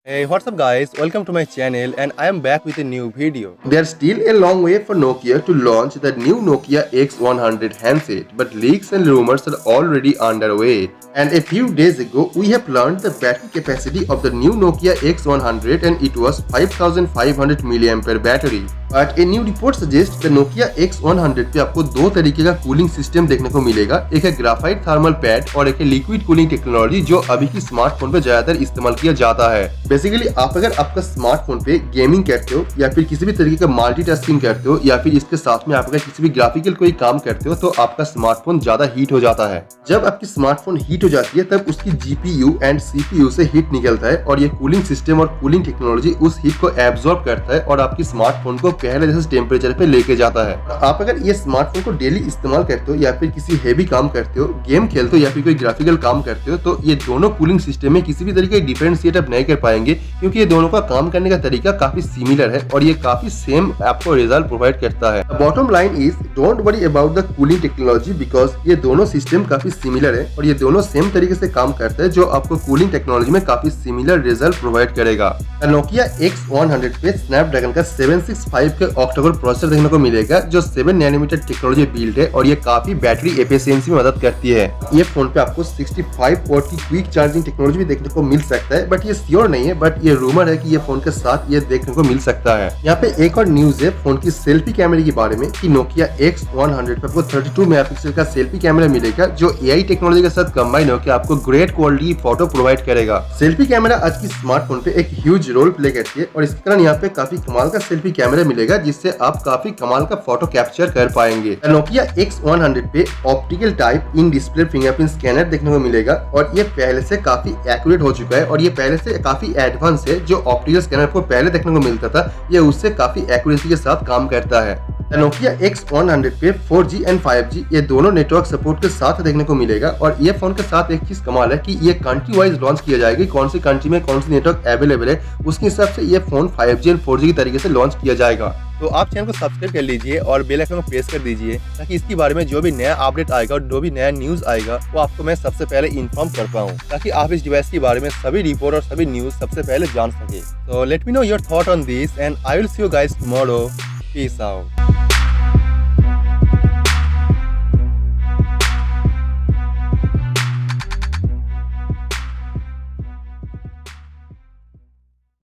Hey, what's up guys? Welcome to my channel and I am back with a new video. There's still a long way for Nokia to launch the new Nokia X100 handset, but leaks and rumors are already underway. And a few days ago, we have learned the battery capacity of the new Nokia X100 and it was 5500 mAh battery. But a new report suggests the Nokia X100 पे आपको दो तरीके का cooling system देखने को मिलेगा, एक है ग्राफाइट थर्मल पैड और एक है लिक्विड कूलिंग टेक्नोलॉजी जो अभी की स्मार्टफोन पे ज्यादातर इस्तेमाल किया जाता है। बेसिकली आप अगर आपका स्मार्टफोन पे गेमिंग करते हो या फिर किसी भी तरीके का मल्टीटास्किंग करते हो या फिर इसके साथ में आप अगर किसी भी ग्राफिकल कोई काम करते हो तो आपका स्मार्टफोन ज्यादा हीट हो जाता है। जब आपकी स्मार्टफोन हीट हो जाती है तब उसकी जीपीयू एंड सीपीयू से हीट निकलता है और ये कूलिंग सिस्टम और कूलिंग टेक्नोलॉजी उस हीट को एब्जॉर्ब करता है और आपकी स्मार्टफोन को पहले जैसे टेम्परेचर पे लेके जाता है। आप अगर ये स्मार्टफोन को डेली इस्तेमाल करते हो या फिर किसी हेवी काम करते हो, गेम खेलते हो या फिर कोई ग्राफिकल काम करते हो तो ये दोनों कूलिंग सिस्टम में किसी भी तरीके डिफरेंशिएट आप नहीं कर पाएंगे क्योंकि ये दोनों का काम करने का तरीका काफी सिमिलर है और ये काफी सेम आपको रिजल्ट प्रोवाइड करता है। Bottom line is don't worry about the cooling technology because ये दोनों सिस्टम काफी सिमिलर है और ये दोनों सेम तरीके से काम करते हैं जो आपको कूलिंग टेक्नोलॉजी में काफी सिमिलर रिजल्ट प्रोवाइड करेगा। नोकिया X100 पे स्नैपड्रैगन का 765 के ऑक्टा प्रोसेसर देखने को मिलेगा जो 7 नैनोमीटर टेक्नोलॉजी बिल्ड है और ये काफी बैटरी एफिशिएंसी में मदद करती है। ये फोन पे आपको 65 वॉट की क्विक चार्जिंग टेक्नोलॉजी भी देखने को मिल सकता है बट ये श्योर नहीं है, बट ये रूमर है कि ये फोन के साथ ये देखने को मिल सकता है। यहाँ पे एक और न्यूज है फोन की सेल्फी कैमरे के बारे में कि नोकिया X100 पे आपको 32 मेगापिक्सल का सेल्फी कैमरा मिलेगा जो एआई टेक्नोलॉजी के साथ कंबाइन होकर आपको ग्रेट क्वालिटी फोटो प्रोवाइड करेगा। सेल्फी कैमरा आज की स्मार्टफोन पे एक ह्यूज रोल प्ले करती है और इसके कारण यहाँ पे काफी कमाल का सेल्फी कैमरा मिलेगा जिससे आप काफी कमाल का फोटो कैप्चर कर पाएंगे। नोकिया X100 पे optical type in display fingerprint scanner देखने को मिलेगा और ये पहले से काफी एक्यूरेट हो चुका है और ये पहले से काफी एडवांस है। जो ऑप्टिकल स्कैनर को पहले देखने को मिलता था ये उससे काफी एक्यूरेसी के साथ काम करता है। नोकिया X100 पे 4G एंड 5G ये दोनों नेटवर्क सपोर्ट के साथ देखने को मिलेगा और ये फोन के साथ एक चीज कमाल है कि ये कंट्री वाइज लॉन्च किया जाएगा, कौन सी कंट्री में कौन सी नेटवर्क अवेलेबल है उसके हिसाब से ये फोन 5G एंड 4G की तरीके से लॉन्च किया जाएगा। तो आप चैनल को सब्सक्राइब कर लीजिए और बेल आइकन को प्रेस कर दीजिए ताकि इसके बारे में जो भी नया अपडेट आएगा और जो भी नया न्यूज आएगा वो आपको मैं सबसे पहले इन्फॉर्म कर पाऊँ ताकि आप इस डिवाइस के बारे में सभी रिपोर्ट और सभी न्यूज सबसे पहले जान सके। So let me know your thought on this and I will see you guys tomorrow. Peace out.